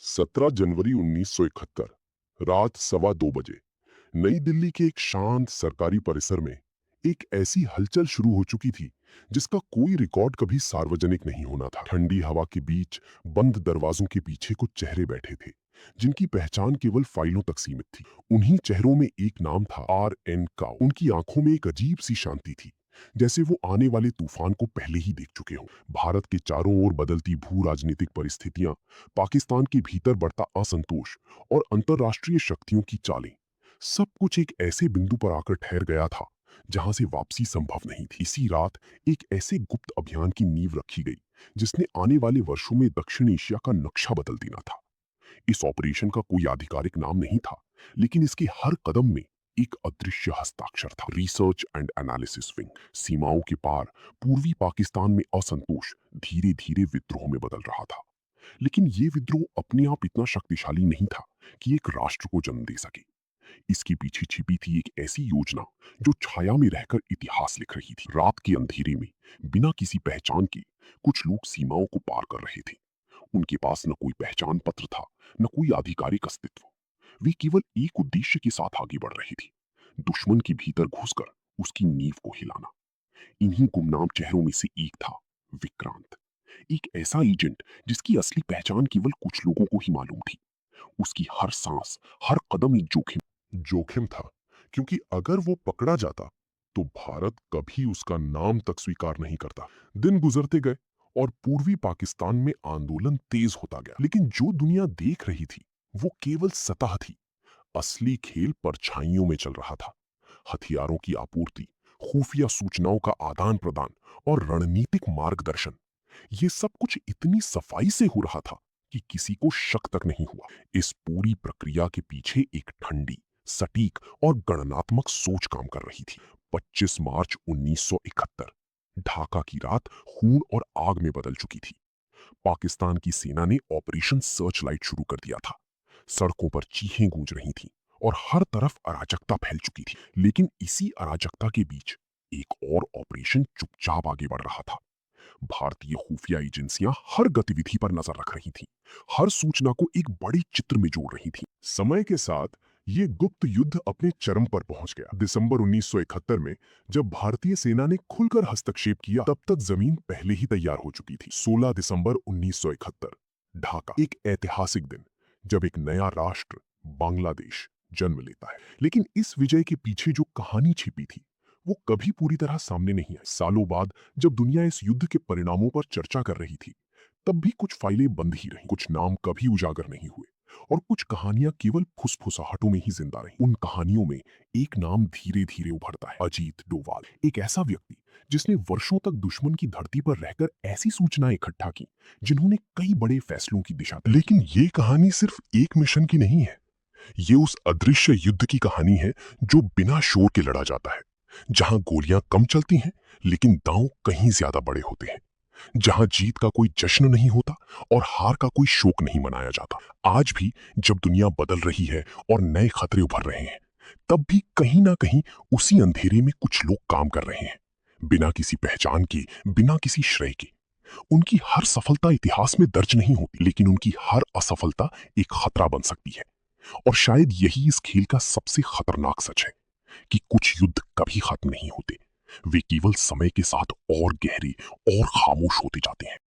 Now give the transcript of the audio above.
17 जनवरी 1971 रात 2:15 बजे नई दिल्ली के एक शांत सरकारी परिसर में एक ऐसी हलचल शुरू हो चुकी थी जिसका कोई रिकॉर्ड कभी सार्वजनिक नहीं होना था। ठंडी हवा के बीच बंद दरवाजों के पीछे कुछ चेहरे बैठे थे जिनकी पहचान केवल फाइलों तक सीमित थी। उन्हीं चेहरों में एक नाम था, RN काउ। उनकी आंखों में एक अजीब सी शांति थी, जैसे वो आने वाले तूफान को पहले ही देख चुके हों। भारत के चारों ओर बदलती भू राजनीतिक परिस्थितियां, पाकिस्तान के भीतर बढ़ता असंतोष और अंतर्राष्ट्रीय शक्तियों की चालें, सब कुछ एक ऐसे बिंदु पर आकर ठहर गया था जहां से वापसी संभव नहीं थी। इसी रात एक ऐसे गुप्त अभियान की नींव रखी गई जिसने आने वाले वर्षों में दक्षिण एशिया का नक्शा बदल देना था। इस ऑपरेशन का कोई आधिकारिक नाम नहीं था, लेकिन इसके हर कदम में एक अदृश्य हस्ताक्षर था। Research and analysis wing. सीमाओं के पार पूर्वी पाकिस्तान में असंतोष धीरे धीरे विद्रोह में बदल रहा था, लेकिन ये विद्रोह अपने आप इतना शक्तिशाली नहीं था कि एक राष्ट्र को जन्म दे सके। इसके पीछे छिपी थी एक ऐसी योजना जो छाया में रहकर इतिहास लिख रही थी। रात के अंधेरे में बिना किसी पहचान के कुछ लोग सीमाओं को पार कर रहे थे। उनके पास न कोई पहचान पत्र था, न कोई आधिकारिक अस्तित्व। वे केवल एक उद्देश्य के साथ आगे बढ़ रहे थे, दुश्मन के भीतर घुसकर उसकी नींव को हिलाना। इन्हीं गुमनाम चेहरों में से एक था विक्रांत, एक ऐसा एजेंट जिसकी असली पहचान केवल कुछ लोगों को ही मालूम थी। उसकी हर सांस, हर कदम एक जोखिम था, क्योंकि अगर वो पकड़ा जाता तो भारत कभी उसका नाम तक स्वीकार नहीं करता। दिन गुजरते गए और पूर्वी पाकिस्तान में आंदोलन तेज होता गया, लेकिन जो दुनिया देख रही थी वो केवल सतह थी। असली खेल परछाइयों में चल रहा था। हथियारों की आपूर्ति, खुफिया सूचनाओं का आदान प्रदान और रणनीतिक मार्गदर्शन, ये सब कुछ इतनी सफाई से हो रहा था कि किसी को शक तक नहीं हुआ। इस पूरी प्रक्रिया के पीछे एक ठंडी, सटीक और गणनात्मक सोच काम कर रही थी। 25 मार्च 1971 ढाका की रात खून और आग में बदल चुकी थी। पाकिस्तान की सेना ने ऑपरेशन सर्च लाइट शुरू कर दिया था। सड़कों पर चीखें गूंज रही थीं और हर तरफ अराजकता फैल चुकी थी। लेकिन इसी अराजकता के बीच एक और ऑपरेशन चुपचाप आगे बढ़ रहा था। भारतीय खुफिया एजेंसियां हर गतिविधि पर नजर रख रही थीं, हर सूचना को एक बड़े चित्र में जोड़ रही थीं। समय के साथ ये गुप्त युद्ध अपने चरम पर पहुंच गया। दिसंबर 1971 में जब भारतीय सेना ने खुलकर हस्तक्षेप किया, तब तक जमीन पहले ही तैयार हो चुकी थी। 16 दिसंबर 1971 ढाका, एक ऐतिहासिक दिन जब एक नया राष्ट्र बांग्लादेश जन्म लेता है। लेकिन इस विजय के पीछे जो कहानी छिपी थी वो कभी पूरी तरह सामने नहीं आई। सालों बाद जब दुनिया इस युद्ध के परिणामों पर चर्चा कर रही थी, तब भी कुछ फाइलें बंद ही रहीं, कुछ नाम कभी उजागर नहीं हुए और कुछ कहानियां केवल फुसफुसाहटों में ही जिंदा रहीं। उन कहानियों में एक नाम धीरे धीरे उभरता है, अजीत डोभाल। एक ऐसा व्यक्ति जिसने वर्षों तक दुश्मन की धरती पर रहकर ऐसी सूचनाएं इकट्ठा की जिन्होंने कई बड़े फैसलों की दिशा दी। लेकिन ये कहानी सिर्फ एक मिशन की नहीं है, ये उस अदृश्य युद्ध की कहानी है जो बिना शोर के लड़ा जाता है, जहां गोलियां कम चलती हैं लेकिन दांव कहीं ज्यादा बड़े होते हैं, जहां जीत का कोई जश्न नहीं होता और हार का कोई शोक नहीं मनाया जाता। आज भी जब दुनिया बदल रही है और नए खतरे उभर रहे हैं, तब भी कहीं ना कहीं उसी अंधेरे में कुछ लोग काम कर रहे हैं, बिना किसी पहचान के, बिना किसी श्रेय के। उनकी हर सफलता इतिहास में दर्ज नहीं होती, लेकिन उनकी हर असफलता एक खतरा बन सकती है। और शायद यही इस खेल का सबसे खतरनाक सच है कि कुछ युद्ध कभी खत्म नहीं होते, वे केवल समय के साथ और गहरे और खामोश होते जाते हैं।